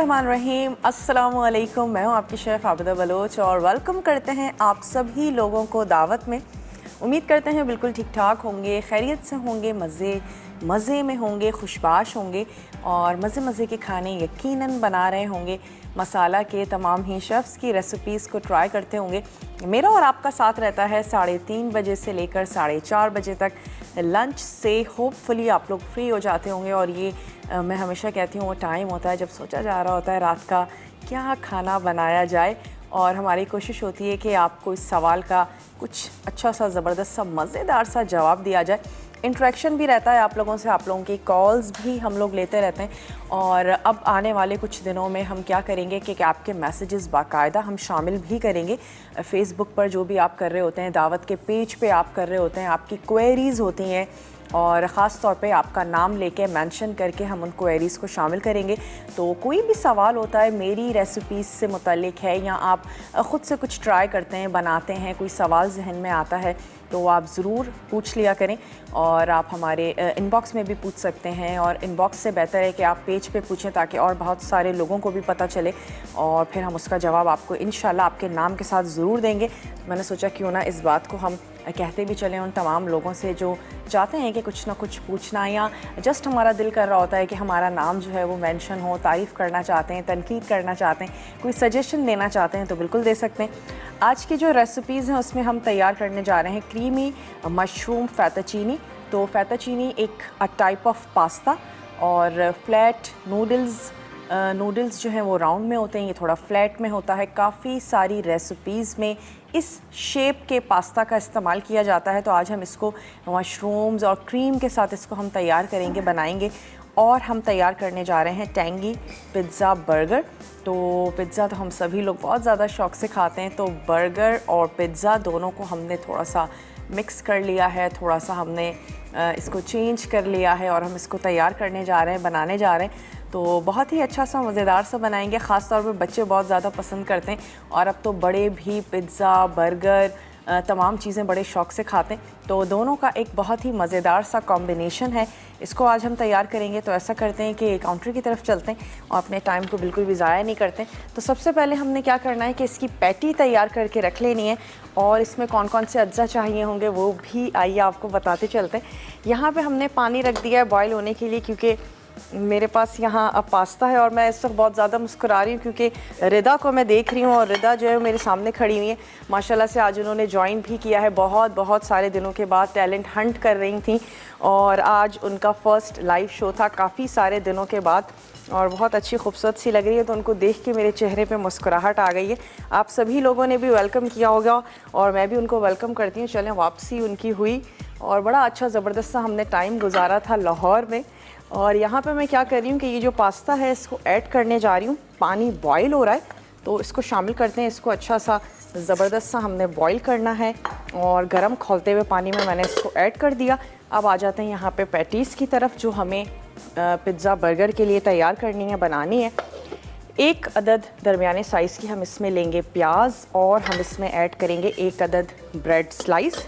बिस्मिल्लाहिर्रहमानिर्रहीम। अस्सलामुअलैकुम। मैं हूँ आपकी शेफ़ आबिदा बलोच और वेलकम करते हैं आप सभी लोगों को दावत में। उम्मीद करते हैं बिल्कुल ठीक ठाक होंगे, खैरियत से होंगे, मज़े में होंगे, खुशबाश होंगे और मज़े के खाने यकीनन बना रहे होंगे। मसाला के तमाम ही शेफ़्स की रेसिपीज़ को ट्राई करते होंगे। मेरा और आपका साथ रहता है 3:30 बजे से लेकर 4:30 बजे तक। लंच से होपफुली आप लोग फ्री हो जाते होंगे और ये मैं हमेशा कहती हूँ वो टाइम होता है जब सोचा जा रहा होता है रात का क्या खाना बनाया जाए, और हमारी कोशिश होती है कि आपको इस सवाल का कुछ अच्छा सा ज़बरदस्त सा मज़ेदार सा जवाब दिया जाए। इंटरेक्शन भी रहता है आप लोगों से, आप लोगों की कॉल्स भी हम लोग लेते रहते हैं। और अब आने वाले कुछ दिनों में हम क्या करेंगे कि आपके मैसेजेस बाकायदा हम शामिल भी करेंगे। फेसबुक पर जो भी आप कर रहे होते हैं, दावत के पेज पे आप कर रहे होते हैं, आपकी क्वेरीज़ होती हैं और ख़ास तौर पे आपका नाम लेके मेंशन करके हम उन क्वेरीज़ को शामिल करेंगे। तो कोई भी सवाल होता है मेरी रेसिपीज़ से मुतल्लिक है या आप ख़ुद से कुछ ट्राई करते हैं, बनाते हैं, कोई सवाल जहन में आता है तो आप ज़रूर पूछ लिया करें। और आप हमारे इनबॉक्स में भी पूछ सकते हैं, और इनबॉक्स से बेहतर है कि आप पेज पे पूछें ताकि और बहुत सारे लोगों को भी पता चले और फिर हम उसका जवाब आपको इंशाल्लाह आपके नाम के साथ ज़रूर देंगे। मैंने सोचा क्यों ना इस बात को हम कहते भी चलें उन तमाम लोगों से जो चाहते हैं कि कुछ ना कुछ पूछना या जस्ट हमारा दिल कर रहा होता है कि हमारा नाम जो है वो मेंशन हो, तारीफ़ करना चाहते हैं, तनकीद करना चाहते हैं, कोई सजेशन देना चाहते हैं तो बिल्कुल दे सकते हैं। आज की जो रेसिपीज़ हैं उसमें हम तैयार करने जा रहे हैं क्रीमी मशरूम फ़ेटाचीनी। तो फ़ेटाचीनी एक टाइप ऑफ पास्ता, और फ्लैट नूडल्स जो हैं वो राउंड में होते हैं, ये थोड़ा फ्लैट में होता है। काफ़ी सारी रेसिपीज़ में इस शेप के पास्ता का इस्तेमाल किया जाता है। तो आज हम इसको मशरूम्स और क्रीम के साथ इसको हम तैयार करेंगे, बनाएंगे। और हम तैयार करने जा रहे हैं टैंगी पिज़्ज़ा बर्गर। तो पिज़्ज़ा तो हम सभी लोग बहुत ज़्यादा शौक़ से खाते हैं, तो बर्गर और पिज़्ज़ा दोनों को हमने थोड़ा सा मिक्स कर लिया है, थोड़ा सा हमने इसको चेंज कर लिया है और हम इसको तैयार करने जा रहे हैं, बनाने जा रहे हैं। तो बहुत ही अच्छा सा मज़ेदार सा बनाएंगे। ख़ास तौर पे बच्चे बहुत ज़्यादा पसंद करते हैं और अब तो बड़े भी पिज़्ज़ा बर्गर तमाम चीज़ें बड़े शौक़ से खाते हैं। तो दोनों का एक बहुत ही मज़ेदार सा कॉम्बिनेशन है। इसको आज हम तैयार करेंगे। तो ऐसा करते हैं कि काउंटर की तरफ चलते हैं और अपने टाइम को बिल्कुल भी ज़ाया नहीं करते। तो सबसे पहले हमने क्या करना है कि इसकी पैटी तैयार करके रख लेनी है, और इसमें कौन कौन से अज्जा चाहिए होंगे वो भी आइए आपको बताते चलते हैं। यहाँ पे हमने पानी रख दिया है बॉयल होने के लिए, क्योंकि मेरे पास यहाँ अब पास्ता है और मैं इस वक्त बहुत ज़्यादा मुस्कुरा रही हूँ क्योंकि रिदा को मैं देख रही हूँ और रिदा जो है मेरे सामने खड़ी हुई है। माशाल्लाह से आज उन्होंने ज्वाइन भी किया है, बहुत सारे दिनों के बाद टैलेंट हंट कर रही थी और आज उनका फ़र्स्ट लाइव शो था काफ़ी सारे दिनों के बाद, और बहुत अच्छी खूबसूरत सी लग रही है। तो उनको देख के मेरे चेहरे पे मुस्कुराहट आ गई है। आप सभी लोगों ने भी वेलकम किया होगा और मैं भी उनको वेलकम करती हूँ। चलें, वापसी उनकी हुई और बड़ा अच्छा ज़बरदस्त सा हमने टाइम गुजारा था लाहौर में। और यहाँ पे मैं क्या कर रही हूँ कि ये जो पास्ता है इसको ऐड करने जा रही हूँ। पानी बॉयल हो रहा है तो इसको शामिल करते हैं। इसको अच्छा सा ज़बरदस्त सा हमने बॉईल करना है और गर्म खौलते हुए पानी में मैंने इसको ऐड कर दिया। अब आ जाते हैं यहाँ पे पैटीज़ की तरफ जो हमें पिज़्ज़ा बर्गर के लिए तैयार करनी है, बनानी है। एक अदद दरमियाने साइज़ की हम इसमें लेंगे प्याज और हम इसमें ऐड करेंगे एक अदद ब्रेड स्लाइस।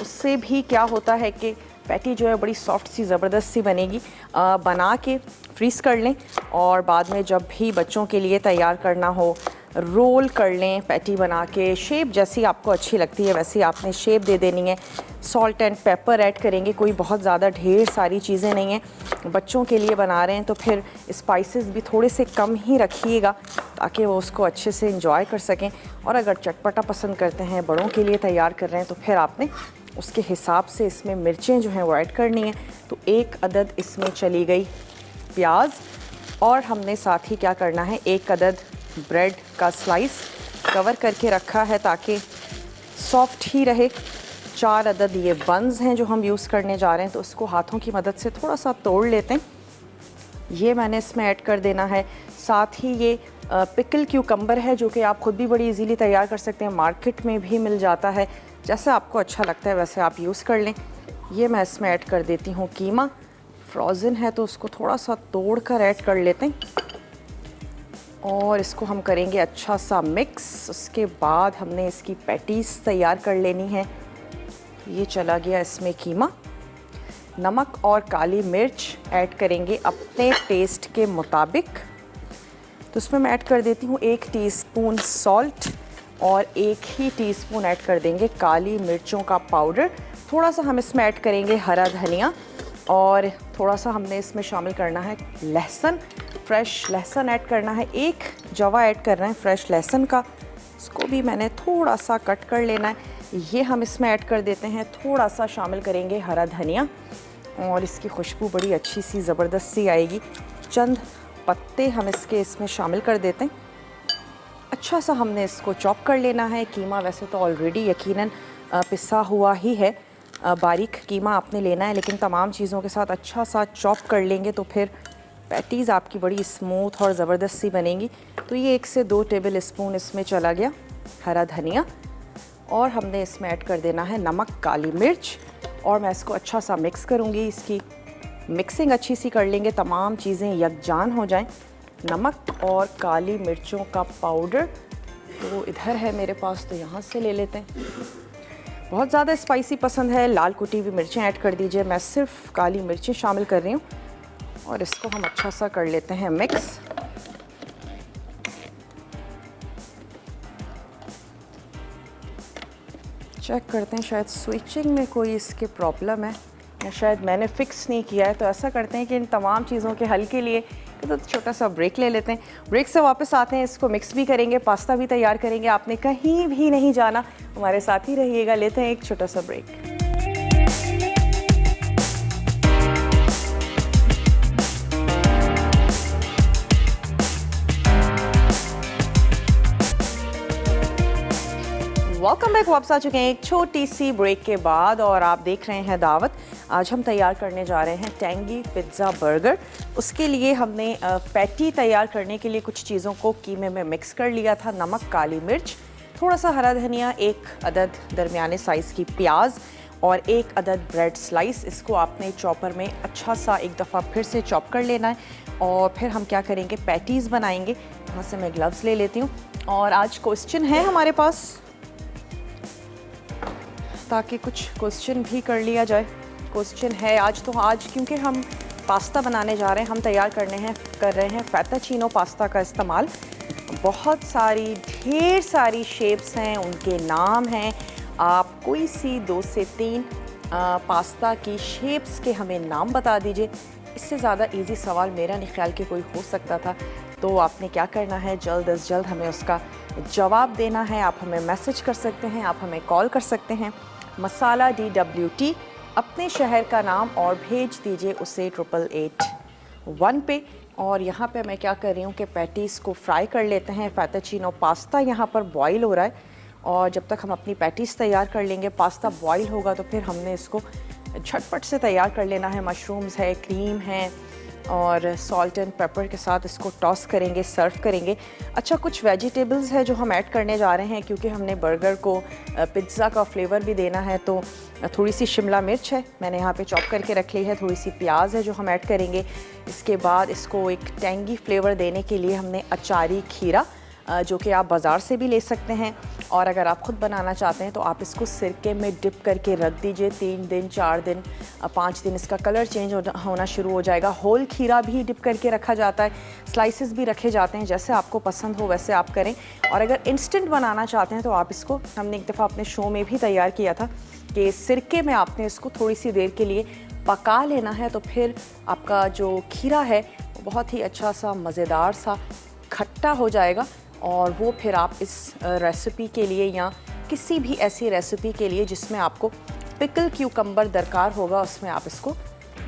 उससे भी क्या होता है कि पैटी जो है बड़ी सॉफ्ट सी ज़बरदस्त सी बनेगी। बना के फ्रीज़ कर लें और बाद में जब भी बच्चों के लिए तैयार करना हो रोल कर लें। पैटी बना के शेप जैसी आपको अच्छी लगती है वैसी आपने शेप दे देनी है। सॉल्ट एंड पेपर ऐड करेंगे, कोई बहुत ज़्यादा ढेर सारी चीज़ें नहीं हैं। बच्चों के लिए बना रहे हैं तो फिर स्पाइसेस भी थोड़े से कम ही रखिएगा ताकि वो उसको अच्छे से इंजॉय कर सकें। और अगर चटपटा पसंद करते हैं, बड़ों के लिए तैयार कर रहे हैं, तो फिर आपने उसके हिसाब से इसमें मिर्चें जो हैं वो ऐड करनी है। तो एक अदद इसमें चली गई प्याज, और हमने साथ ही क्या करना है, एक अदद ब्रेड का स्लाइस कवर करके रखा है ताकि सॉफ्ट ही रहे। 4 अदद ये बन्स हैं जो हम यूज़ करने जा रहे हैं, तो उसको हाथों की मदद से थोड़ा सा तोड़ लेते हैं। ये मैंने इसमें ऐड कर देना है। साथ ही ये पिकल क्यूकम्बर है जो कि आप ख़ुद भी बड़ी इजीली तैयार कर सकते हैं, मार्केट में भी मिल जाता है। जैसे आपको अच्छा लगता है वैसे आप यूज़ कर लें। ये मैं इसमें ऐड कर देती हूँ कीमा। फ्रोज़न है तो उसको थोड़ा सा तोड़ कर ऐड कर लेते हैं और इसको हम करेंगे अच्छा सा मिक्स। उसके बाद हमने इसकी पैटीज़ तैयार कर लेनी है। ये चला गया इसमें कीमा। नमक और काली मिर्च ऐड करेंगे अपने टेस्ट के मुताबिक। तो उसमें मैं ऐड कर देती हूँ 1 टीस्पून सॉल्ट और 1 ही टीस्पून ऐड कर देंगे काली मिर्चों का पाउडर। थोड़ा सा हम इसमें ऐड करेंगे हरा धनिया और थोड़ा सा हमने इसमें शामिल करना है लहसुन, फ्रेश लहसुन ऐड करना है। 1 जवा ऐड करना है फ्रेश लहसुन का, इसको भी मैंने थोड़ा सा कट कर लेना है। ये हम इसमें ऐड कर देते हैं, थोड़ा सा शामिल करेंगे हरा धनिया और इसकी खुशबू बड़ी अच्छी सी ज़बरदस्त सी आएगी। चंद पत्ते हम इसमें शामिल कर देते हैं। अच्छा सा हमने इसको चॉप कर लेना है। कीमा वैसे तो ऑलरेडी यकीनन पिसा हुआ ही है, बारीक कीमा आपने लेना है, लेकिन तमाम चीज़ों के साथ अच्छा सा चॉप कर लेंगे तो फिर पैटीज़ आपकी बड़ी स्मूथ और ज़बरदस्त सी बनेंगी। तो ये 1 से 2 टेबल स्पून इसमें चला गया हरा धनिया और हमने इसमें ऐड कर देना है नमक, काली मिर्च और मैं इसको अच्छा सा मिक्स करूँगी। इसकी मिक्सिंग अच्छी सी कर लेंगे, तमाम चीज़ें यकजान हो जाएं। नमक और काली मिर्चों का पाउडर तो इधर है मेरे पास, तो यहाँ से ले लेते हैं। बहुत ज़्यादा स्पाइसी पसंद है, लाल कुटी हुई मिर्चें ऐड कर दीजिए। मैं सिर्फ काली मिर्चें शामिल कर रही हूँ और इसको हम अच्छा सा कर लेते हैं मिक्स। चेक करते हैं, शायद स्विचिंग में कोई इसके प्रॉब्लम है या शायद मैंने फ़िक्स नहीं किया है। तो ऐसा करते हैं कि इन तमाम चीज़ों के हल के लिए तो छोटा सा ब्रेक ले लेते हैं। ब्रेक से वापस आते हैं, इसको मिक्स भी करेंगे, पास्ता भी तैयार करेंगे। आपने कहीं भी नहीं जाना, हमारे साथ ही रहिएगा। लेते हैं एक छोटा सा ब्रेक। Welcome back. वापस आ चुके हैं एक छोटी सी ब्रेक के बाद और आप देख रहे हैं दावत। आज हम तैयार करने जा रहे हैं टैंगी पिज़्ज़ा बर्गर। उसके लिए हमने पैटी तैयार करने के लिए कुछ चीज़ों को कीमे में मिक्स कर लिया था। नमक, काली मिर्च, थोड़ा सा हरा धनिया, 1 अदद दरमियाने साइज़ की प्याज और 1 अदद ब्रेड स्लाइस। इसको आपने चॉपर में अच्छा सा एक दफ़ा फिर से चॉप कर लेना है और फिर हम क्या करेंगे, पैटीज़ बनाएंगे। यहाँ से मैं ग्लव्स ले लेती हूँ और आज क्वेश्चन है हमारे पास, ताकि कुछ क्वेश्चन भी कर लिया जाए। क्वेश्चन है आज क्योंकि हम पास्ता बनाने जा रहे हैं, हम तैयार कर रहे हैं फैटाचीनो पास्ता का इस्तेमाल। बहुत सारी ढेर सारी शेप्स हैं, उनके नाम हैं। आप कोई सी 2 से 3 पास्ता की शेप्स के हमें नाम बता दीजिए। इससे ज़्यादा इजी सवाल मेरा नहीं ख्याल कि कोई हो सकता था। तो आपने क्या करना है, जल्द अज जल्द हमें उसका जवाब देना है। आप हमें मैसेज कर सकते हैं, आप हमें कॉल कर सकते हैं। मसाला DWT अपने शहर का नाम और भेज दीजिए उसे 8881 पे। और यहाँ पे मैं क्या कर रही हूँ कि पैटीज़ को फ्राई कर लेते हैं। फैटाचीनो पास्ता यहाँ पर बॉईल हो रहा है और जब तक हम अपनी पैटीज़ तैयार कर लेंगे, पास्ता बॉईल होगा तो फिर हमने इसको झटपट से तैयार कर लेना है। मशरूम्स है, क्रीम है और सॉल्ट एंड पेपर के साथ इसको टॉस करेंगे, सर्व करेंगे। अच्छा, कुछ वेजिटेबल्स है जो हम ऐड करने जा रहे हैं क्योंकि हमने बर्गर को पिज़्ज़ा का फ्लेवर भी देना है। तो थोड़ी सी शिमला मिर्च है, मैंने यहाँ पे चॉप करके रख ली है। थोड़ी सी प्याज है जो हम ऐड करेंगे। इसके बाद इसको एक टैंगी फ्लेवर देने के लिए हमने अचारी खीरा, जो कि आप बाज़ार से भी ले सकते हैं, और अगर आप ख़ुद बनाना चाहते हैं तो आप इसको सिरके में डिप करके रख दीजिए 3 दिन, 4 दिन, 5 दिन। इसका कलर चेंज होना शुरू हो जाएगा। होल खीरा भी डिप करके रखा जाता है, स्लाइसेस भी रखे जाते हैं, जैसे आपको पसंद हो वैसे आप करें। और अगर इंस्टेंट बनाना चाहते हैं तो आप इसको, हमने एक दफ़ा अपने शो में भी तैयार किया था कि सिरके में आपने इसको थोड़ी सी देर के लिए पका लेना है, तो फिर आपका जो खीरा है वो बहुत ही अच्छा सा मज़ेदार सा खट्टा हो जाएगा। और वो फिर आप इस रेसिपी के लिए या किसी भी ऐसी रेसिपी के लिए जिसमें आपको पिकल क्यूकम्बर दरकार होगा, उसमें आप इसको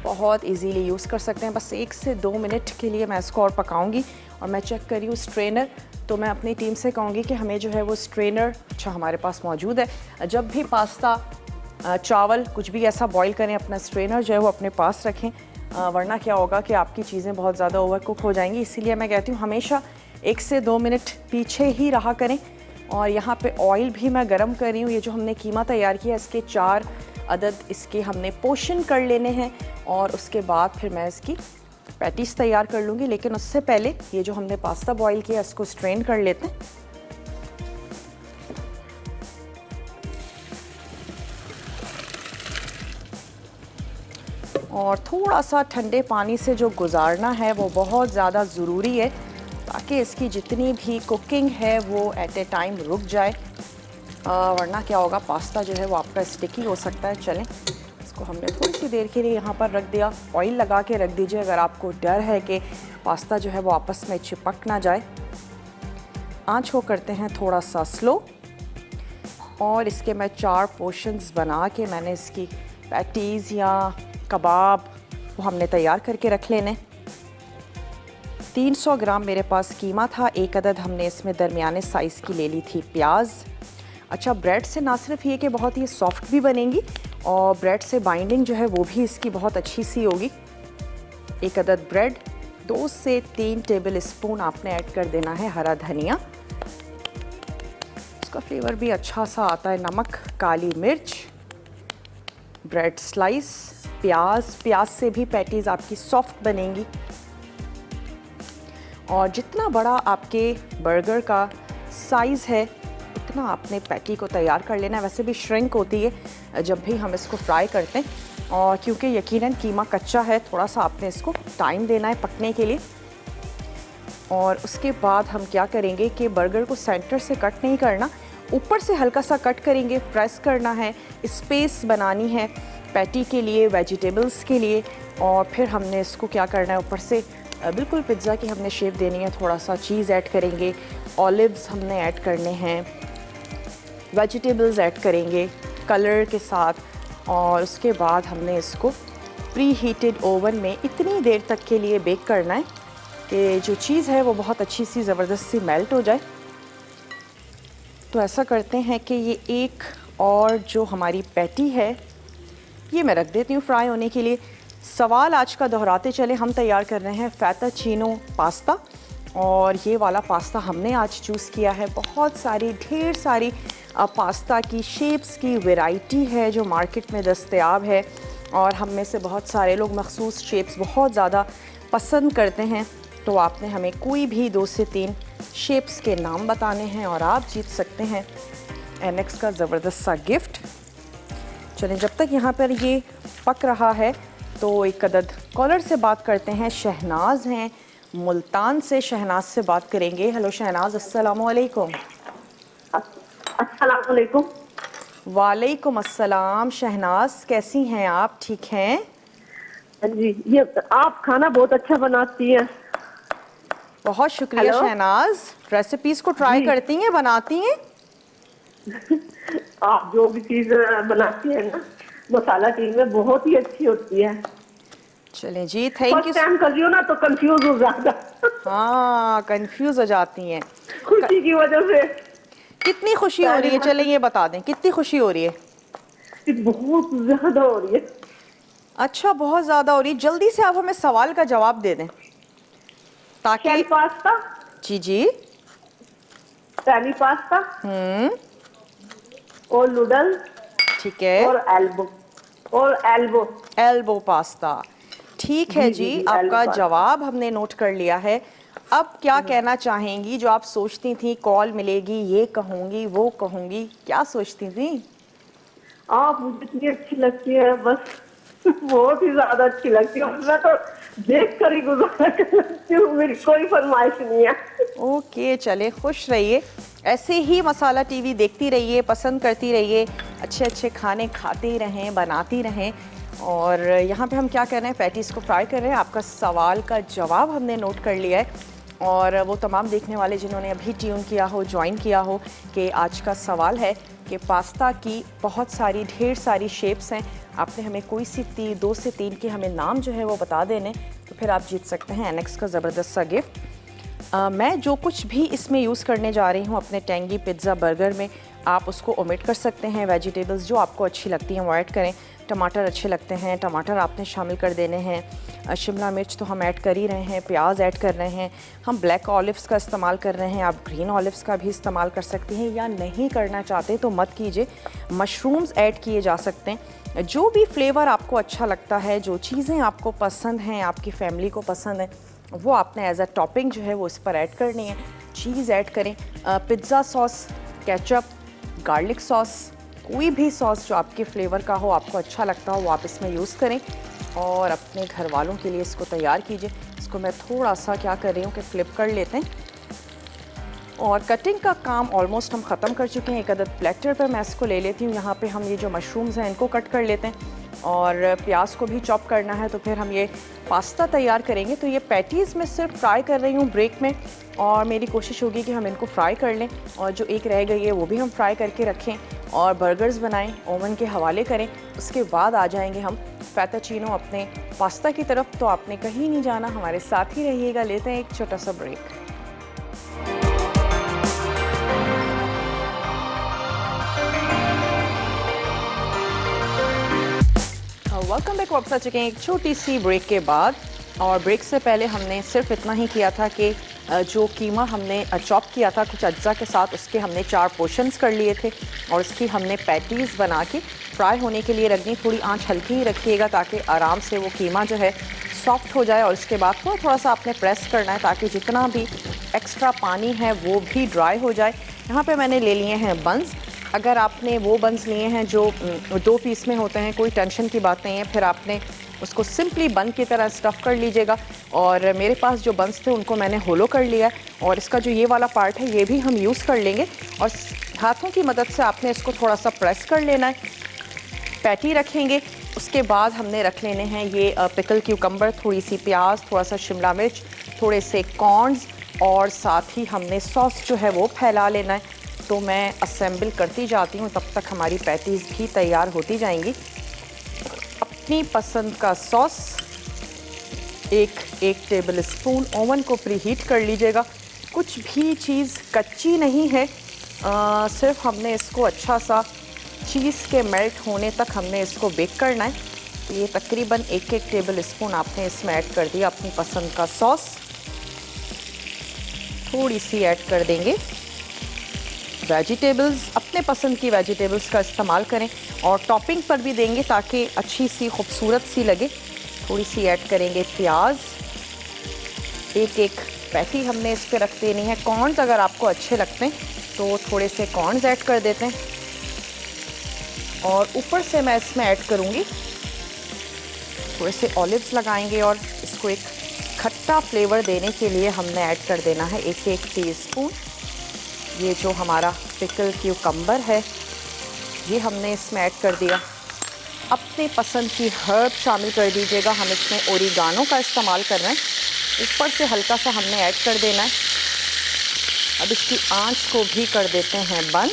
बहुत इजीली यूज़ कर सकते हैं। बस 1 से 2 मिनट के लिए मैं इसको और पकाऊंगी। और मैं चेक कर रही हूँ स्ट्रेनर, तो मैं अपनी टीम से कहूँगी कि हमें जो है वो स्ट्रेनर अच्छा हमारे पास मौजूद है। जब भी पास्ता, चावल कुछ भी ऐसा बॉईल करें, अपना स्ट्रेनर जो है वो अपने पास रखें, वरना क्या होगा कि आपकी चीज़ें बहुत ज़्यादा ओवर कुक हो जाएंगी। इसीलिए मैं कहती हूँ हमेशा 1 से 2 मिनट पीछे ही रहा करें। और यहाँ पे ऑयल भी मैं गरम कर रही हूँ। ये जो हमने कीमा तैयार किया, इसके 4 अदद इसके हमने पोर्शन कर लेने हैं और उसके बाद फिर मैं इसकी पैटीज़ तैयार कर लूँगी। लेकिन उससे पहले ये जो हमने पास्ता बॉईल किया, इसको स्ट्रेन कर लेते हैं। और थोड़ा सा ठंडे पानी से जो गुजारना है वो बहुत ज़्यादा ज़रूरी है, ताकि इसकी जितनी भी कुकिंग है वो एट ए टाइम रुक जाए, वरना क्या होगा, पास्ता जो है वो आपका स्टिकी हो सकता है। चलें, इसको हमने थोड़ी सी देर के लिए यहाँ पर रख दिया। ऑयल लगा के रख दीजिए अगर आपको डर है कि पास्ता जो है वो आपस में चिपक ना जाए। आँच को करते हैं थोड़ा सा स्लो, और इसके मैं 4 पोर्शंस बना के मैंने इसकी पैटीज़ या कबाब वो हमने तैयार करके रख लेने। 300 ग्राम मेरे पास कीमा था, 1 अदद हमने इसमें दरमियाने साइज़ की ले ली थी प्याज। अच्छा, ब्रेड से ना सिर्फ ये कि बहुत ही सॉफ्ट भी बनेंगी, और ब्रेड से बाइंडिंग जो है वो भी इसकी बहुत अच्छी सी होगी। 1 अदद ब्रेड, 2 से 3 टेबल स्पून आपने ऐड कर देना है हरा धनिया, उसका फ्लेवर भी अच्छा सा आता है। नमक, काली मिर्च, ब्रेड स्लाइस, प्याज से भी पैटीज़ आपकी सॉफ्ट बनेंगी। और जितना बड़ा आपके बर्गर का साइज़ है उतना आपने पैटी को तैयार कर लेना है। वैसे भी श्रिंक होती है जब भी हम इसको फ्राई करते हैं, और क्योंकि यकीनन कीमा कच्चा है, थोड़ा सा आपने इसको टाइम देना है पकने के लिए। और उसके बाद हम क्या करेंगे कि बर्गर को सेंटर से कट नहीं करना, ऊपर से हल्का सा कट करेंगे, प्रेस करना है, स्पेस बनानी है पैटी के लिए, वेजिटेबल्स के लिए। और फिर हमने इसको क्या करना है, ऊपर से बिल्कुल पिज़्ज़ा की हमने शेप देनी है। थोड़ा सा चीज़ ऐड करेंगे, ऑलिव्स हमने ऐड करने हैं, वेजिटेबल्स ऐड करेंगे कलर के साथ, और उसके बाद हमने इसको प्री हीटेड ओवन में इतनी देर तक के लिए बेक करना है कि जो चीज़ है वो बहुत अच्छी सी ज़बरदस्त सी मेल्ट हो जाए। तो ऐसा करते हैं कि ये एक और जो हमारी पैटी है ये मैं रख देती हूँ फ्राई होने के लिए। सवाल आज का दोहराते चले, हम तैयार कर रहे हैं फैटाचीनो पास्ता, और ये वाला पास्ता हमने आज चूज़ किया है। बहुत सारी ढेर सारी पास्ता की शेप्स की वैरायटी है जो मार्केट में दस्तयाब है, और हम में से बहुत सारे लोग मखसूस शेप्स बहुत ज़्यादा पसंद करते हैं। तो आपने हमें कोई भी 2 से 3 शेप्स के नाम बताने हैं और आप जीत सकते हैं एनेक्स का ज़बरदस्त सा गिफ्ट। चलें, जब तक यहाँ पर ये पक रहा है तो एक अदद कॉलर से बात करते हैं। शहनाज हैं मुल्तान से, शहनाज से बात करेंगे। हेलो शहनाज, अस्सलाम वालेकुम। अस्सलाम वालेकुम। वालेकुम अस्सलाम। शहनाज कैसी हैं आप, ठीक हैं? जी, ये आप खाना बहुत अच्छा बनाती हैं। बहुत शुक्रिया शहनाज। रेसिपीज़ को ट्राई करती हैं, बनाती हैं? आप जो भी चीज बनाती है ना, मसाला टीम में बहुत ही अच्छी होती है। चलें जी, थैंक यू। फर्स्ट टाइम कर रही हो ना तो कंफ्यूज हो जाता। हाँ, कंफ्यूज हो जाती हैं खुशी की वजह से। कितनी खुशी हो रही है, चलें ये बता दें, कितनी खुशी हो रही है? बहुत ज्यादा हो रही है। अच्छा, बहुत ज़्यादा हो रही है। जल्दी से आप हमें सवाल का जवाब दे दें ताकि। Shell pasta. जी जी। Penne pasta. और नूडल। ठीक है। और एल्बो। एल्बो पास्ता, ठीक है जी, आपका जवाब हमने नोट कर लिया है। अब क्या कहना चाहेंगी, जो आप सोचती थी कॉल मिलेगी, ये कहूँगी वो कहूँगी, क्या सोचती थी? आप मुझे इतनी अच्छी लगती है, बस बहुत ही ज्यादा अच्छी लगती है। मैं तो देख कर ही गुजारा कर सकती हूँ, मेरी कोई फरमाइश नहीं है। ओके, चले, खुश रहिए, ऐसे ही मसाला टीवी देखती रहिए, पसंद करती रहिए, अच्छे अच्छे खाने खाते रहें, बनाती रहें। और यहाँ पे हम क्या कर रहे हैं, पैटीज़ को फ्राई कर रहे हैं। आपका सवाल का जवाब हमने नोट कर लिया है, और वो तमाम देखने वाले जिन्होंने अभी ट्यून किया हो, ज्वाइन किया हो, कि आज का सवाल है कि पास्ता की बहुत सारी ढेर सारी शेप्स हैं, आपने हमें कोई सी 2 से 3 के हमें नाम जो है वो बता देने, तो फिर आप जीत सकते हैं एनेक्स का ज़बरदस्त सा गिफ्ट। मैं जो कुछ भी इसमें यूज़ करने जा रही हूँ अपने टेंगी पिज़्ज़ा बर्गर में, आप उसको ओमिट कर सकते हैं। वेजिटेबल्स जो आपको अच्छी लगती हैं वो ऐड करें। टमाटर अच्छे लगते हैं, टमाटर आपने शामिल कर देने हैं। शिमला मिर्च तो हम ऐड कर ही रहे हैं, प्याज ऐड कर रहे हैं, हम ब्लैक ऑलिव्स का इस्तेमाल कर रहे हैं, आप ग्रीन ऑलिव्स का भी इस्तेमाल कर सकती हैं, या नहीं करना चाहते तो मत कीजिए। मशरूम्स ऐड किए जा सकते हैं। जो भी फ्लेवर आपको अच्छा लगता है, जो चीज़ें आपको पसंद हैं, आपकी फैमिली को पसंद है, वो आपने एज अ टॉपिंग जो है वो इस पर ऐड करनी है। चीज़ ऐड करें, pizza sauce, ketchup, garlic sauce, कोई भी सॉस जो आपके फ्लेवर का हो, आपको अच्छा लगता हो, वो आप इसमें यूज़ करें और अपने घर वालों के लिए इसको तैयार कीजिए। इसको मैं थोड़ा सा क्या कर रही हूँ कि फ्लिप कर लेते हैं और कटिंग का काम ऑलमोस्ट हम ख़त्म कर चुके हैं। एक अदद प्लेटर पर मैं इसको ले लेती हूँ। यहाँ पे हम ये जो मशरूम्स हैं इनको कट कर लेते हैं और प्याज को भी चॉप करना है, तो फिर हम ये पास्ता तैयार करेंगे। तो ये पैटीज़ मैं सिर्फ फ्राई कर रही हूँ ब्रेक में, और मेरी कोशिश होगी कि हम इनको फ्राई कर लें और जो एक रह गई है वो भी हम फ्राई करके रखें और बर्गर्स बनाएं, ओवन के हवाले करें। उसके बाद आ जाएंगे हम फैटाचीनो अपने पास्ता की तरफ। तो आपने कहीं नहीं जाना, हमारे साथ ही रहिएगा। लेते हैं एक छोटा सा ब्रेक। Welcome back. वापस आ चुके हैं एक छोटी सी ब्रेक के बाद, और ब्रेक से पहले हमने सिर्फ इतना ही किया था कि जो कीमा हमने चॉप किया था कुछ अज्जा के साथ, उसके हमने 4 पोर्शंस कर लिए थे और उसकी हमने पैटीज़ बना के फ्राई होने के लिए रख दी। थोड़ी आंच हल्की ही रखिएगा ताकि आराम से वो कीमा जो है सॉफ्ट हो जाए, और इसके बाद थोड़ा सा आपने प्रेस करना है ताकि जितना भी एक्स्ट्रा पानी है वो भी ड्राई हो जाए। यहाँ पे मैंने ले लिए हैं बंस। अगर आपने वो बंस लिए हैं जो 2 पीस में होते हैं, कोई टेंशन की बात नहीं है, फिर आपने उसको सिंपली बन की तरह स्टफ़ कर लीजिएगा। और मेरे पास जो बंस थे उनको मैंने होलो कर लिया है, और इसका जो ये वाला पार्ट है ये भी हम यूज़ कर लेंगे, और हाथों की मदद से आपने इसको थोड़ा सा प्रेस कर लेना है। पैटी रखेंगे, उसके बाद हमने रख लेने हैं ये पिकल क्यूकम्बर, थोड़ी सी प्याज, थोड़ा सा शिमला मिर्च, थोड़े से कॉर्न्स, और साथ ही हमने सॉस जो है वो फैला लेना है। तो मैं असेंबल करती जाती हूँ, तब तक हमारी पैटीज़ भी तैयार होती जाएंगी। अपनी पसंद का सॉस, एक टेबल स्पून, ओवन को प्री हीट कर लीजिएगा। कुछ भी चीज़ कच्ची नहीं है, सिर्फ हमने इसको अच्छा सा चीज़ के मेल्ट होने तक हमने इसको बेक करना है। तो ये तकरीबन एक टेबल स्पून आपने इसमें ऐड कर दिया अपनी पसंद का सॉस। थोड़ी सी ऐड कर देंगे वेजिटेबल्स, अपने पसंद की वेजिटेबल्स का इस्तेमाल करें, और टॉपिंग पर भी देंगे ताकि अच्छी सी खूबसूरत सी लगे। थोड़ी सी ऐड करेंगे प्याज, एक पैटी हमने इस पर रख देनी है। कॉर्न्स अगर आपको अच्छे लगते हैं तो थोड़े से कॉर्न्स ऐड कर देते हैं, और ऊपर से मैं इसमें ऐड करूँगी थोड़े से ऑलिव्स लगाएंगे, और इसको एक खट्टा फ्लेवर देने के लिए हमने ऐड कर देना है एक टीस्पून ये जो हमारा पिकल क्यूकम्बर है, ये हमने इसमें ऐड कर दिया। अपने पसंद की हर्ब शामिल कर दीजिएगा। हम इसमें ओरिगानो का इस्तेमाल कर रहे हैं, ऊपर से हल्का सा हमने ऐड कर देना है। अब इसकी आंच को भी कर देते हैं बंद।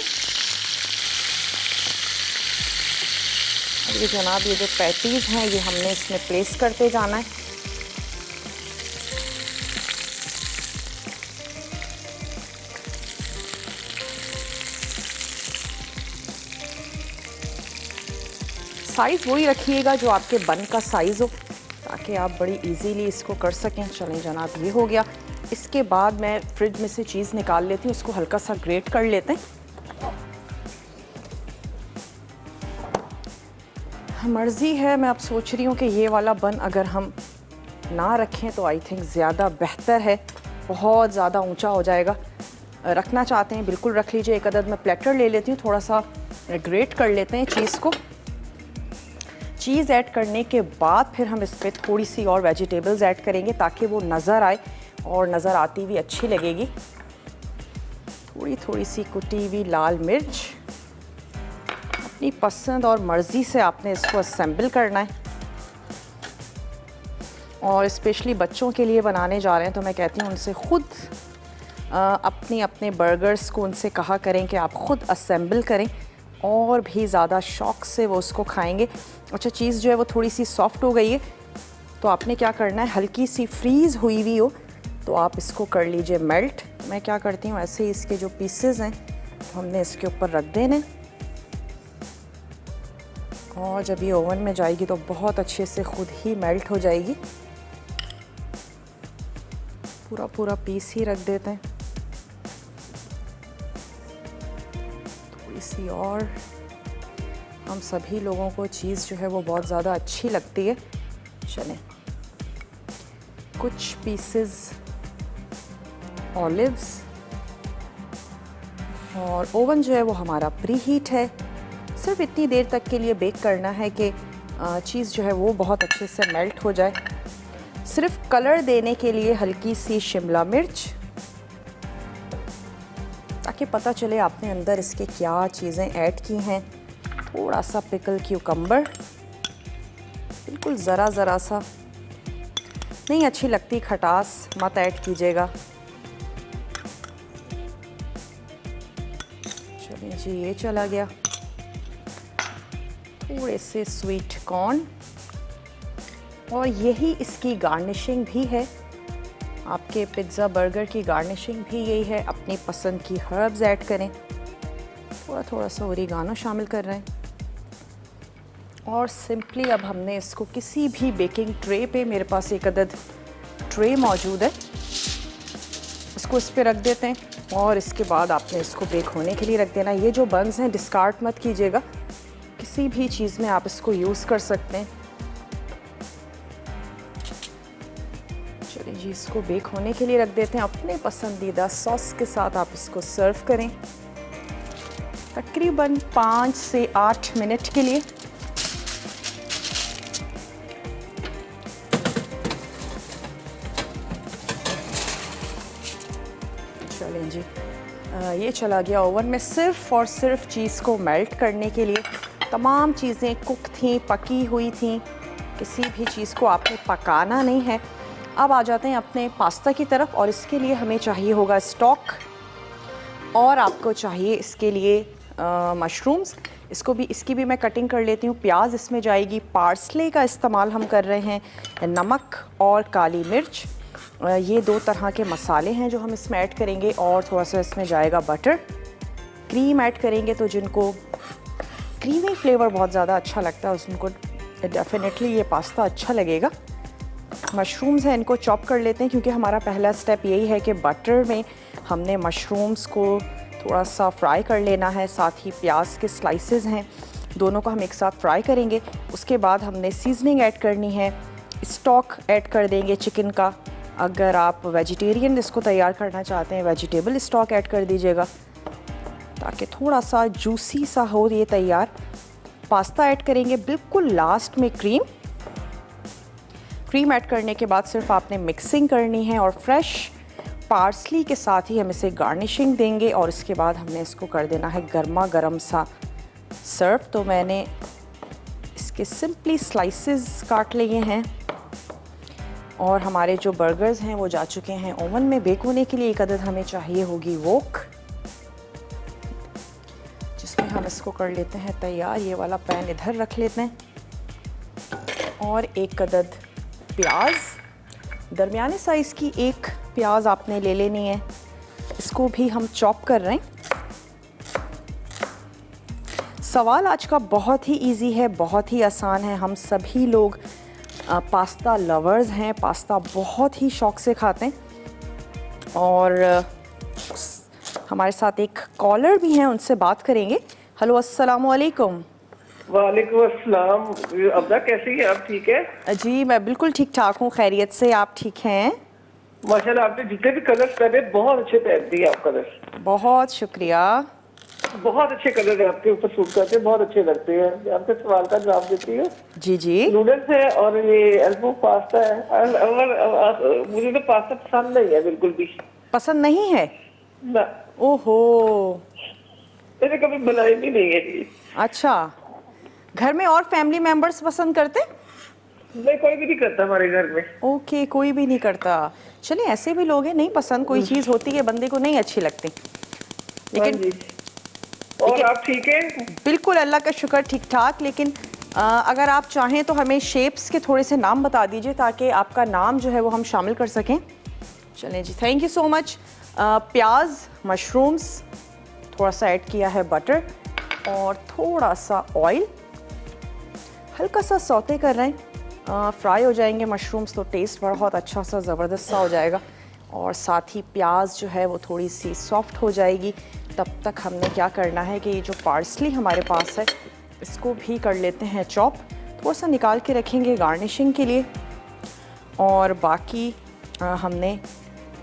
अब ये जनाब ये जो पैटीज़ हैं ये हमने इसमें प्लेस करते जाना है। साइज़ वही रखिएगा जो आपके बन का साइज़ हो, ताकि आप बड़ी इजीली इसको कर सकें। चलें जनाब, ये हो गया। इसके बाद मैं फ्रिज में से चीज़ निकाल लेती हूँ, उसको हल्का सा ग्रेट कर लेते हैं। मर्ज़ी है, मैं अब सोच रही हूँ कि ये वाला बन अगर हम ना रखें तो आई थिंक ज़्यादा बेहतर है, बहुत ज़्यादा ऊंचा हो जाएगा। रखना चाहते हैं बिल्कुल रख लीजिए। एक अदद मैं प्लेटर ले लेती हूँ, थोड़ा सा ग्रेट कर लेते हैं चीज़ को। चीज़ ऐड करने के बाद फिर हम इस पर थोड़ी सी और वेजिटेबल्स ऐड करेंगे ताकि वो नज़र आए, और नज़र आती हुई अच्छी लगेगी। थोड़ी सी कुटी हुई लाल मिर्च, अपनी पसंद और मर्ज़ी से आपने इसको असेंबल करना है। और स्पेशली बच्चों के लिए बनाने जा रहे हैं तो मैं कहती हूँ उनसे ख़ुद अपने बर्गर्स को उनसे कहा करें कि आप ख़ुद असेंबल करें, और भी ज़्यादा शौक़ से वो उसको खाएंगे। अच्छा, चीज़ जो है वो थोड़ी सी सॉफ्ट हो गई है, तो आपने क्या करना है, हल्की सी फ्रीज़ हुई हुई हो तो आप इसको कर लीजिए मेल्ट। मैं क्या करती हूँ, ऐसे ही इसके जो पीसेस हैं हमने इसके ऊपर रख देने, और जब ये ओवन में जाएगी तो बहुत अच्छे से ख़ुद ही मेल्ट हो जाएगी। पूरा पीस ही रख देते हैं। थोड़ी सी और, हम सभी लोगों को चीज़ जो है वो बहुत ज़्यादा अच्छी लगती है। चलें, कुछ पीसेस ऑलिव्स, और ओवन जो है वो हमारा प्री हीट है। सिर्फ इतनी देर तक के लिए बेक करना है कि चीज़ जो है वो बहुत अच्छे से मेल्ट हो जाए। सिर्फ कलर देने के लिए हल्की सी शिमला मिर्च, ताकि पता चले आपने अंदर इसके क्या चीज़ें ऐड की हैं। थोड़ा सा पिकल क्यूकम्बर, बिल्कुल ज़रा सा, नहीं अच्छी लगती खटास मत ऐड कीजिएगा। चलिए जी, ये चला गया। थोड़े से स्वीट कॉर्न, और यही इसकी गार्निशिंग भी है। आपके पिज़्ज़ा बर्गर की गार्निशिंग भी यही है। अपनी पसंद की हर्ब्स ऐड करें, थोड़ा सा ओरिगानो शामिल कर रहे हैं, और सिंपली अब हमने इसको किसी भी बेकिंग ट्रे पे, मेरे पास एक अदद ट्रे मौजूद है, इसको इस पे रख देते हैं, और इसके बाद आपने इसको बेक होने के लिए रख देना। ये जो बंस हैं डिस्कार्ड मत कीजिएगा, किसी भी चीज़ में आप इसको यूज़ कर सकते हैं। चलिए जी, इसको बेक होने के लिए रख देते हैं। अपने पसंदीदा सॉस के साथ आप इसको सर्व करें, तकरीबन 5 से 8 मिनट के लिए। चलें जी, ये चला गया ओवन में सिर्फ और सिर्फ चीज़ को मेल्ट करने के लिए। तमाम चीज़ें कुक थी, पकी हुई थी, किसी भी चीज़ को आपने पकाना नहीं है। अब आ जाते हैं अपने पास्ता की तरफ, और इसके लिए हमें चाहिए होगा स्टॉक, और आपको चाहिए इसके लिए मशरूम्स। इसकी भी मैं कटिंग कर लेती हूँ। प्याज इसमें जाएगी, पार्सले का इस्तेमाल हम कर रहे हैं, नमक और काली मिर्च, ये 2 तरह के मसाले हैं जो हम इसमें ऐड करेंगे, और थोड़ा सा इसमें जाएगा बटर। क्रीम ऐड करेंगे, तो जिनको क्रीमी फ्लेवर बहुत ज़्यादा अच्छा लगता है उनको डेफिनेटली ये पास्ता अच्छा लगेगा। मशरूम्स हैं, इनको चॉप कर लेते हैं, क्योंकि हमारा पहला स्टेप यही है कि बटर में हमने मशरूम्स को थोड़ा सा फ्राई कर लेना है। साथ ही प्याज के स्लाइसेस हैं, दोनों को हम एक साथ फ्राई करेंगे। उसके बाद हमने सीजनिंग ऐड करनी है, स्टॉक ऐड कर देंगे चिकन का। अगर आप वेजिटेरियन इसको तैयार करना चाहते हैं, वेजिटेबल स्टॉक ऐड कर दीजिएगा, ताकि थोड़ा सा जूसी सा हो ये तैयार। पास्ता ऐड करेंगे बिल्कुल लास्ट में। क्रीम ऐड करने के बाद सिर्फ आपने मिक्सिंग करनी है, और फ्रेश पार्सली के साथ ही हम इसे गार्निशिंग देंगे, और इसके बाद हमने इसको कर देना है गर्मा गर्म सा सर्व। तो मैंने इसके सिंपली स्लाइसेस काट लिए हैं, और हमारे जो बर्गर्स हैं वो जा चुके हैं ओवन में बेक होने के लिए। एक अदद हमें चाहिए होगी वोक, जिसमें हम इसको कर लेते हैं तैयार। ये वाला पैन इधर रख लेते हैं, और एक अदद प्याज, दरमियाने साइज़ की एक प्याज आपने ले लेनी है, इसको भी हम चॉप कर रहे हैं। सवाल आज का बहुत ही इजी है, बहुत ही आसान है। हम सभी लोग पास्ता लवर्स हैं, पास्ता बहुत ही शौक़ से खाते हैं, और हमारे साथ एक कॉलर भी हैं, उनसे बात करेंगे। हेलो, अस्सलाम वालेकुम। वालेकुम अस्सलाम। अब्दा कैसी है आप? ठीक है जी, मैं बिल्कुल ठीक ठाक हूँ, खैरियत से। आप ठीक हैं? माशाल्लाह, आपने जितने भी कलर्स पहने बहुत अच्छे पहनती है आप कलर्स। बहुत शुक्रिया। बहुत अच्छे कलर है आपके ऊपर, सूट करते हैं, बहुत अच्छे लगते हैं। आपके सवाल का जवाब देती हूँ। जी जी। नूडल्स है और ये एल्बो पास्ता है। मुझे तो पास्ता पसंद नहीं है, बिल्कुल भी पसंद नहीं है ना। ओहो, मैंने कभी बनाई भी नहीं है जी। अच्छा, घर में और फैमिली मेंबर्स पसंद करते? नहीं, कोई भी नहीं करता हमारे घर में। ओके, कोई भी नहीं करता। चलिए, ऐसे भी लोग हैं नहीं पसंद, कोई चीज़ होती है बंदे को नहीं अच्छी लगती, लेकिन और आप ठीक हैं? बिल्कुल, अल्लाह का शुक्र, ठीक ठाक। लेकिन अगर आप चाहें तो हमें शेप्स के थोड़े से नाम बता दीजिए, ताकि आपका नाम जो है वो हम शामिल कर सकें। चलें जी, थैंक यू सो मच। प्याज, मशरूम्स, थोड़ा सा ऐड किया है बटर, और थोड़ा सा ऑयल, हल्का सा सौते कर रहे हैं। फ्राई हो जाएंगे मशरूम्स तो टेस्ट बहुत अच्छा सा ज़बरदस्त सा हो जाएगा, और साथ ही प्याज जो है वो थोड़ी सी सॉफ्ट हो जाएगी। तब तक हमने क्या करना है कि ये जो पार्सली हमारे पास है इसको भी कर लेते हैं चॉप। थोड़ा सा निकाल के रखेंगे गार्निशिंग के लिए, और बाकी हमने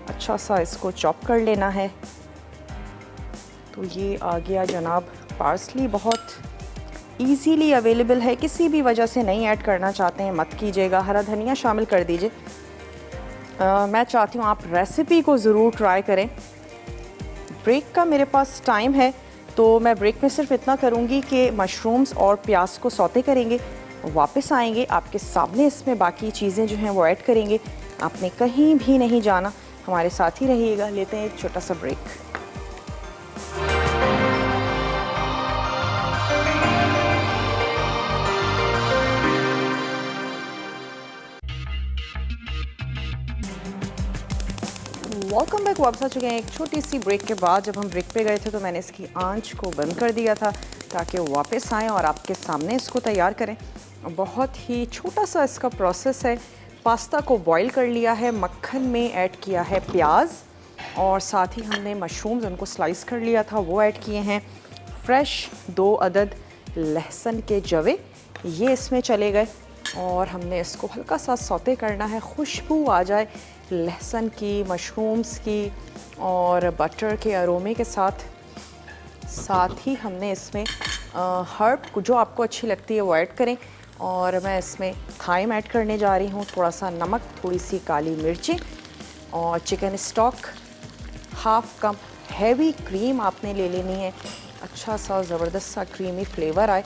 अच्छा सा इसको चॉप कर लेना है। तो ये आ गया जनाब पार्सली, बहुत इजीली अवेलेबल है। किसी भी वजह से नहीं ऐड करना चाहते हैं मत कीजिएगा, हरा धनिया शामिल कर दीजिए। मैं चाहती हूँ आप रेसिपी को ज़रूर ट्राई करें, ब्रेक का मेरे पास टाइम है, तो मैं ब्रेक में सिर्फ इतना करूँगी कि मशरूम्स और प्याज को सौते करेंगे, वापस आएंगे आपके सामने इसमें बाकी चीज़ें जो हैं वो ऐड करेंगे। आपने कहीं भी नहीं जाना, हमारे साथ ही रहिएगा। लेते हैं एक छोटा सा ब्रेक। Welcome back. वापस आ चुके हैं एक छोटी सी ब्रेक के बाद। जब हम ब्रेक पे गए थे तो मैंने इसकी आंच को बंद कर दिया था ताकि वो वापस आएँ और आपके सामने इसको तैयार करें। बहुत ही छोटा सा इसका प्रोसेस है। पास्ता को बॉईल कर लिया है, मक्खन में ऐड किया है प्याज और साथ ही हमने मशरूम्स उनको स्लाइस कर लिया था वो ऐड किए हैं। फ्रेश 2 अदद लहसुन के जवे ये इसमें चले गए और हमने इसको हल्का सा सौते करना है, खुशबू आ जाए लहसुन की, मशरूम्स की और बटर के अरोमे के साथ। साथ ही हमने इसमें हर्ब जो आपको अच्छी लगती है वो ऐड करें और मैं इसमें थाइम ऐड करने जा रही हूँ, थोड़ा सा नमक, थोड़ी सी काली मिर्ची और chicken stock, half cup heavy cream आपने ले लेनी है, अच्छा सा ज़बरदस्त सा क्रीमी फ्लेवर आए।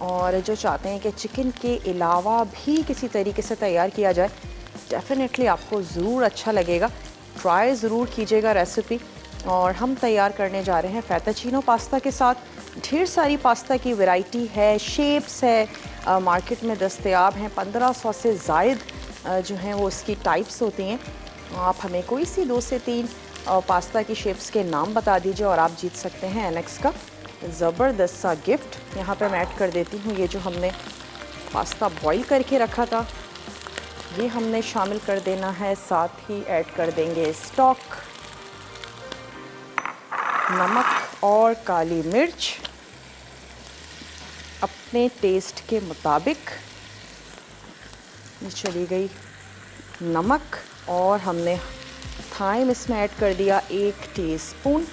और जो चाहते हैं कि चिकन के अलावा भी किसी तरीके से तैयार किया जाए, डेफिनेटली आपको ज़रूर अच्छा लगेगा, ट्राई ज़रूर कीजिएगा रेसिपी। और हम तैयार करने जा रहे हैं फेटाचीनो पास्ता के साथ। ढेर सारी पास्ता की वैरायटी है, शेप्स है, मार्केट में दस्तयाब हैं। 1500 से ज़ायद जो हैं वो उसकी टाइप्स होती हैं। आप हमें कोई सी 2 से 3 पास्ता की शेप्स के नाम बता दीजिए और आप जीत सकते हैं एनेक्स का ज़बरदस्त सा गिफ्ट। यहाँ पे मैं ऐड कर देती हूँ ये जो हमने पास्ता बॉईल करके रखा था, ये हमने शामिल कर देना है। साथ ही ऐड कर देंगे स्टॉक, नमक और काली मिर्च अपने टेस्ट के मुताबिक। ये चली गई नमक और हमने थाइम इसमें ऐड कर दिया 1 टीस्पून।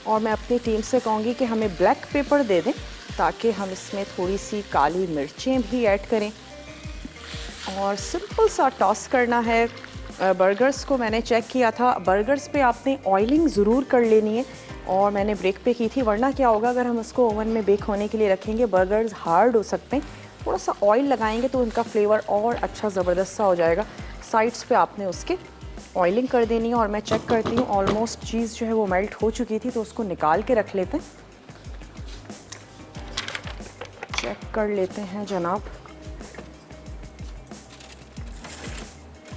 और मैं अपनी टीम से कहूँगी कि हमें ब्लैक पेपर दे दें ताकि हम इसमें थोड़ी सी काली मिर्चें भी ऐड करें। और सिंपल सा टॉस करना है। बर्गर्स को मैंने चेक किया था, बर्गर्स पे आपने ऑयलिंग ज़रूर कर लेनी है और मैंने ब्रेक पे की थी, वरना क्या होगा अगर हम उसको ओवन में बेक होने के लिए रखेंगे बर्गर्स हार्ड हो सकते हैं। थोड़ा सा ऑयल लगाएंगे तो उनका फ्लेवर और अच्छा ज़बरदस्त सा हो जाएगा। साइड्स पे आपने उसके ऑयलिंग कर देनी है। और मैं चेक करती हूँ ऑलमोस्ट चीज़ जो है वो मेल्ट हो चुकी थी, तो उसको निकाल के रख लेते हैं। चेक कर लेते हैं जनाब,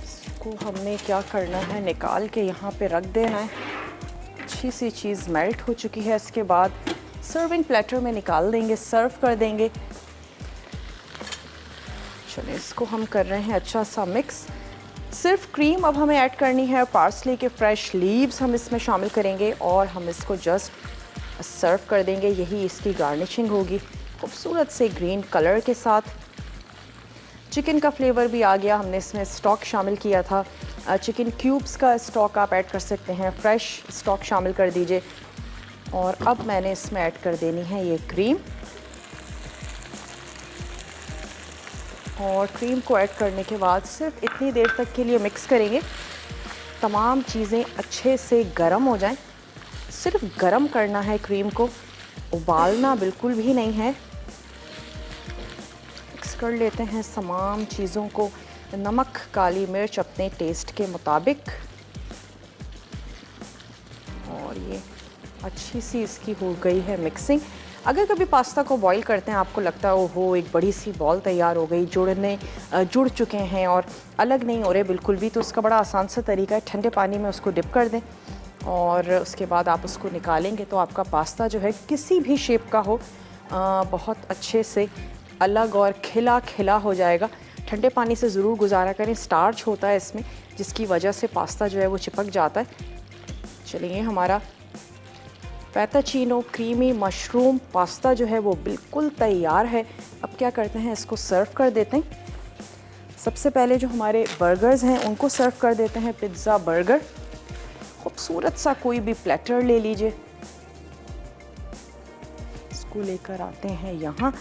इसको हमने क्या करना है, निकाल के यहाँ पे रख देना है। अच्छी सी चीज़ मेल्ट हो चुकी है। इसके बाद सर्विंग प्लेटर में निकाल देंगे, सर्व कर देंगे। चलिए इसको हम कर रहे हैं अच्छा सा मिक्स। सिर्फ क्रीम अब हमें ऐड करनी है, पार्सले के फ्रेश लीव्स हम इसमें शामिल करेंगे और हम इसको जस्ट सर्व कर देंगे। यही इसकी गार्निशिंग होगी खूबसूरत से ग्रीन कलर के साथ। चिकन का फ्लेवर भी आ गया। हमने इसमें स्टॉक शामिल किया था, चिकन क्यूब्स का स्टॉक आप ऐड कर सकते हैं, फ्रेश स्टॉक शामिल कर दीजिए। और अब मैंने इसमें ऐड कर देनी है ये क्रीम। और क्रीम को ऐड करने के बाद सिर्फ इतनी देर तक के लिए मिक्स करेंगे, तमाम चीज़ें अच्छे से गर्म हो जाएं। सिर्फ गर्म करना है क्रीम को, उबालना बिल्कुल भी नहीं है। मिक्स कर लेते हैं तमाम चीज़ों को। नमक, काली मिर्च अपने टेस्ट के मुताबिक। और ये अच्छी सी इसकी हो गई है मिक्सिंग। अगर कभी पास्ता को बॉईल करते हैं, आपको लगता है ओहो एक बड़ी सी बॉल तैयार हो गई, जुड़ चुके हैं और अलग नहीं हो रहे बिल्कुल भी, तो उसका बड़ा आसान सा तरीका है, ठंडे पानी में उसको डिप कर दें और उसके बाद आप उसको निकालेंगे तो आपका पास्ता जो है किसी भी शेप का हो, बहुत अच्छे से अलग और खिला खिला हो जाएगा। ठंडे पानी से ज़रूर गुजारा करें, स्टार्च होता है इसमें जिसकी वजह से पास्ता जो है वो चिपक जाता है। चलिए हमारा फेटाचीनो क्रीमी मशरूम पास्ता जो है वो बिल्कुल तैयार है। अब क्या करते हैं, इसको सर्व कर देते हैं। सबसे पहले जो हमारे बर्गर्स हैं उनको सर्व कर देते हैं, पिज़्ज़ा बर्गर। खूबसूरत सा कोई भी प्लेटर ले लीजिए, इसको लेकर आते हैं यहाँ।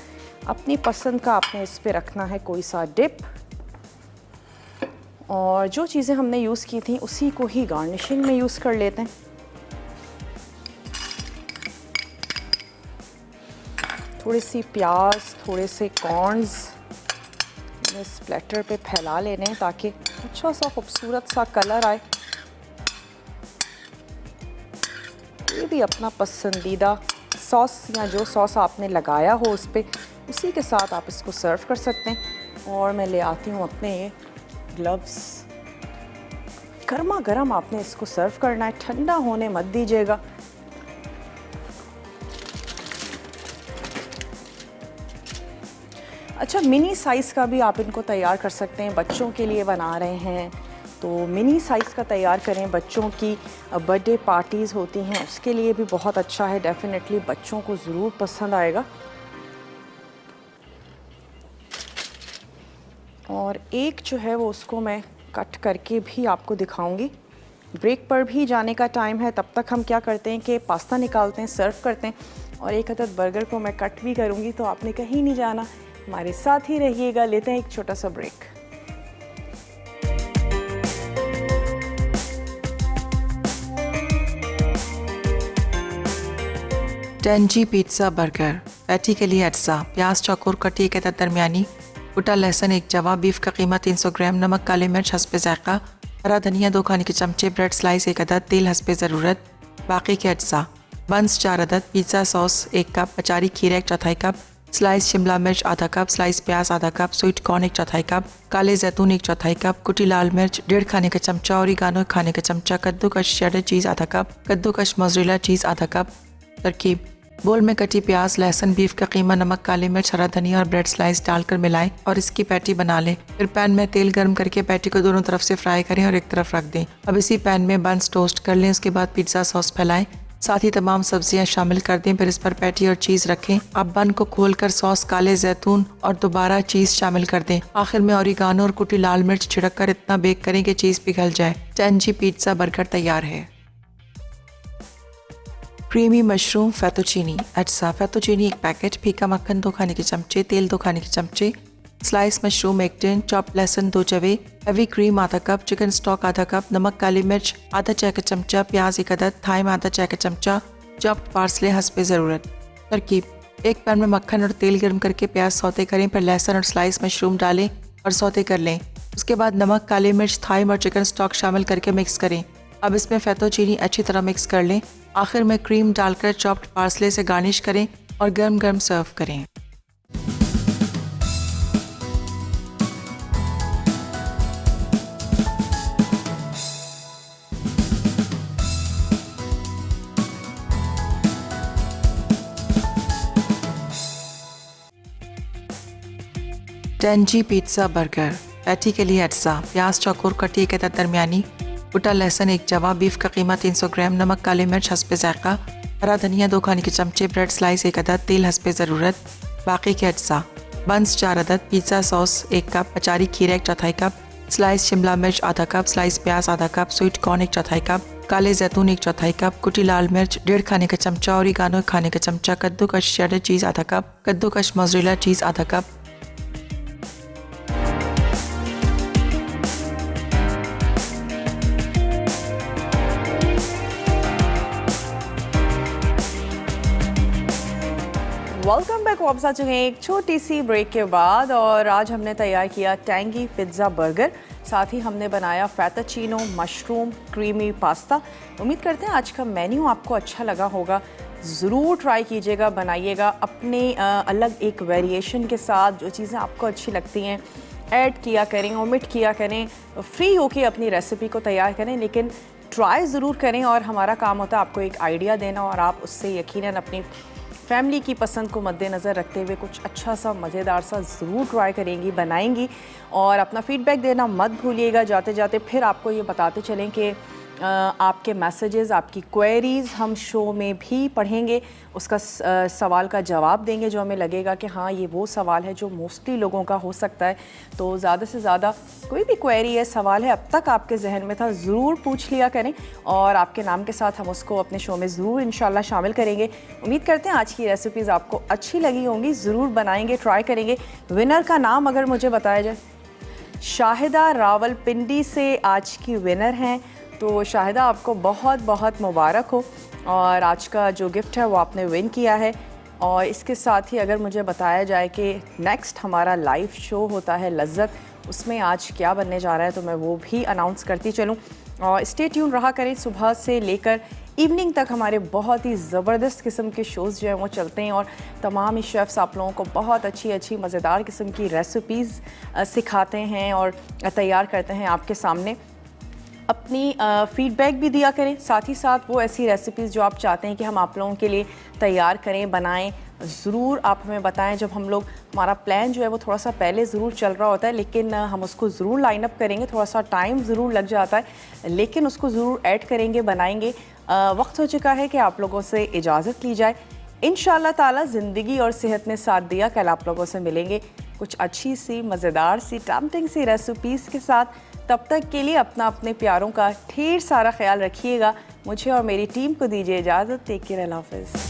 अपनी पसंद का आपने इस पे रखना है कोई सा डिप और जो चीज़ें हमने यूज़ की थी उसी को ही गार्निशिंग में यूज़ कर लेते हैं। थोड़ी सी प्याज, थोड़े से कॉर्न्स इस प्लेटर पे फैला लेने हैं ताकि अच्छा सा खूबसूरत सा कलर आए। ये भी अपना पसंदीदा सॉस या जो सॉस आपने लगाया हो उस पर, उसी के साथ आप इसको सर्व कर सकते हैं। और मैं ले आती हूँ अपने ये ग्लव्स। गर्मा गर्म आपने इसको सर्व करना है, ठंडा होने मत दीजिएगा। अच्छा, मिनी साइज़ का भी आप इनको तैयार कर सकते हैं। बच्चों के लिए बना रहे हैं तो मिनी साइज़ का तैयार करें। बच्चों की बर्थडे पार्टीज़ होती हैं उसके लिए भी बहुत अच्छा है, डेफिनेटली बच्चों को ज़रूर पसंद आएगा। और एक जो है वो उसको मैं कट करके भी आपको दिखाऊंगी। ब्रेक पर भी जाने का टाइम है, तब तक हम क्या करते हैं कि पास्ता निकालते हैं, सर्व करते हैं। और एक अदद बर्गर को मैं कट भी करूंगी, तो आपने कहीं नहीं जाना, हमारे साथ ही रहिएगा। लेते हैं एक छोटा सा break. Tangy pizza burger. Patty के लिए अज्जा: प्याज चौकोर कटी एक अदद दरमियानी, कुटा लहसुन एक जवा, बीफ का कीमा 300 ग्राम, नमक काली मिर्च हस्बे ज़ायक़ा, हरा धनिया 2 खाने के चमचे, ब्रेड स्लाइस 1 अदद, तेल हस्बे ज़रूरत। बाकी के अज्जा: बंस 4 अदद, पिज़्ज़ा सॉस 1 कप, अचारी खीरा 1/4 कप, स्लाइस शिमला मिर्च आधा कप, स्लाइस प्याज आधा कप, स्वीट कॉर्न 1/4 कप, काले जैतून 1/4 कप, कुटी लाल मिर्च 1.5 खाने का चमचा, ओरिगानो 1 खाने का चमचा, कद्दूकश शेडर चीज़ आधा कप, कद्दूकश मोज़रेला चीज़ आधा कप। तरकीब: बोल में कटी प्याज, लहसुन, बीफ का कीमा, नमक काली मिर्च, हरा धनिया और ब्रेड स्लाइस डालकर मिलाएं और इसकी पैटी बना लें। फिर पैन में तेल गर्म करके पैटी को दोनों तरफ से फ्राई करें और एक तरफ रख दें। अब इसी पैन में बंस टोस्ट कर लें। उसके बाद पिज़्ज़ा सॉस फैलाएं, साथ ही तमाम सब्जियां शामिल कर दें। फिर इस पर पैटी और चीज़ रखें। अब बन को खोलकर सॉस, काले जैतून और दोबारा चीज़ शामिल कर दें। आखिर में ओरिगानो और कुटी लाल मिर्च छिड़क कर इतना बेक करें कि चीज़ पिघल जाए। टेंजी पिज़्ज़ा बर्गर तैयार है। क्रीमी मशरूम फेतोचीनी अज्जा: फेतोचीनी 1 पैकेट, फीका मक्खन 2 खाने के चमचे, तेल 2 खाने के चमचे, स्लाइस मशरूम 1 टिन, चॉप लहसुन 2 जवे, हेवी क्रीम आधा कप, चिकन स्टॉक आधा कप, नमक काली मिर्च आधा चाय का चमचा, प्याज 1 अदद, थाइम आधा चाय का चमचा, चॉप्ड पार्सले हस्बे ज़रूरत। तरकीब: एक पैन में मक्खन और तेल गर्म करके प्याज सौते करें, फिर लहसुन और स्लाइस मशरूम डालें और सौते कर लें। उसके बाद नमक, काली मिर्च, थाइम और चिकन स्टॉक शामिल करके मिक्स करें। अब इसमें फेतोचीनी अच्छी तरह मिक्स कर लें। आखिर में क्रीम डालकर चॉप्ड पार्सले से गार्निश करें और गर्म गर्म सर्व करें। Tangy pizza burger. पैटी के लिए अज्जा: प्याज चौकोर कटी 1 अदद दरमियानी, कुटा लहसुन 1 जवा, बीफ का कीमा 300 ग्राम, नमक काली मिर्च हस्बे ज़ायक़ा, हरा धनिया 2 खाने के चमचे, ब्रेड स्लाइस 1 अदद, तेल हस्बे ज़रूरत। बाकी के अज्जा: बंस 4 अदद, पिज़्ज़ा सॉस 1 कप, अचारी खीरा 1/4 कप, स्लाइस शिमला मिर्च आधा कप, स्लाइस प्याज आधा कप, स्वीट कॉर्न 1/4 कप, काले जैतून 1/4 कप, कुटी लाल मिर्च 1.5 खाने का चमचा, ओरिगानो 1 खाने का चमचा, कद्दूकश शेडर चीज़ आधा कप, कद्दूकश मोज़रेला चीज़ आधा कप। Welcome back. वापस आ चुके हैं एक छोटी सी ब्रेक के बाद, और आज हमने तैयार किया टैंगी पिज़्ज़ा बर्गर, साथ ही हमने बनाया फेतोचीनो मशरूम क्रीमी पास्ता। उम्मीद करते हैं आज का मेन्यू आपको अच्छा लगा होगा। ज़रूर ट्राई कीजिएगा, बनाइएगा अपने अलग एक वेरिएशन के साथ। जो चीज़ें आपको अच्छी लगती हैं ऐड किया करें, ओमिट किया करें, फ्री होके अपनी रेसिपी को तैयार करें, लेकिन ट्राई ज़रूर करें। और हमारा काम होता है आपको एक आइडिया देना, और आप उससे यकीनन अपनी फैमिली की पसंद को मद्देनज़र रखते हुए कुछ अच्छा सा मज़ेदार सा ज़रूर ट्राई करेंगी, बनाएंगी। और अपना फीडबैक देना मत भूलिएगा। जाते जाते फिर आपको ये बताते चलें कि आपके मैसेजेस, आपकी क्वेरीज़ हम शो में भी पढ़ेंगे, उसका सवाल का जवाब देंगे जो हमें लगेगा कि हाँ ये वो सवाल है जो मोस्टली लोगों का हो सकता है। तो ज़्यादा से ज़्यादा कोई भी क्वेरी है, सवाल है, अब तक आपके जहन में था, ज़रूर पूछ लिया करें, और आपके नाम के साथ हम उसको अपने शो में ज़रूर इंशाल्लाह शामिल करेंगे। उम्मीद करते हैं आज की रेसिपीज़ आपको अच्छी लगी होंगी, ज़रूर बनाएंगे, ट्राई करेंगे। विनर का नाम अगर मुझे बताया जाए। शाहिदा रावलपिंडी से आज की विनर हैं। तो शाहिदा, आपको बहुत बहुत मुबारक हो और आज का जो गिफ्ट है वो आपने विन किया है। और इसके साथ ही अगर मुझे बताया जाए कि नेक्स्ट हमारा लाइव शो होता है लज्जत, उसमें आज क्या बनने जा रहा है तो मैं वो भी अनाउंस करती चलूँ। और स्टे ट्यून रहा करें, सुबह से लेकर इवनिंग तक हमारे बहुत ही ज़बरदस्त किस्म के शोज़ जो हैं वो चलते हैं और तमाम ही शेफ़्स आप लोगों को बहुत अच्छी अच्छी मज़ेदार किस्म की रेसिपीज़ सिखाते हैं और तैयार करते हैं आपके सामने। अपनी फ़ीडबैक भी दिया करें, साथ ही साथ वो ऐसी रेसिपीज़ जो आप चाहते हैं कि हम आप लोगों के लिए तैयार करें, बनाएं, ज़रूर आप हमें बताएं। जब हम लोग, हमारा प्लान जो है वो थोड़ा सा पहले ज़रूर चल रहा होता है, लेकिन हम उसको ज़रूर लाइन अप करेंगे, थोड़ा सा टाइम ज़रूर लग जाता है, लेकिन उसको ज़रूर ऐड करेंगे, बनाएंगे। वक्त हो चुका है कि आप लोगों से इजाज़त ली जाए। इंशाअल्लाह ताला ज़िंदगी और सेहत ने साथ दिया, कल आप लोगों से मिलेंगे कुछ अच्छी सी मज़ेदार सी टेम्पटिंग सी रेसिपीज़ के साथ। तब तक के लिए अपना, अपने प्यारों का ढेर सारा ख्याल रखिएगा। मुझे और मेरी टीम को दीजिए इजाज़त। टेक केयर, अल्लाह हाफ़िज़।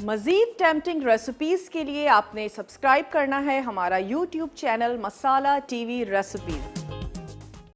मज़ीद टेम्पटिंग रेसिपीज़ के लिए आपने सब्सक्राइब करना है हमारा YouTube चैनल मसाला TV रेसिपीज़।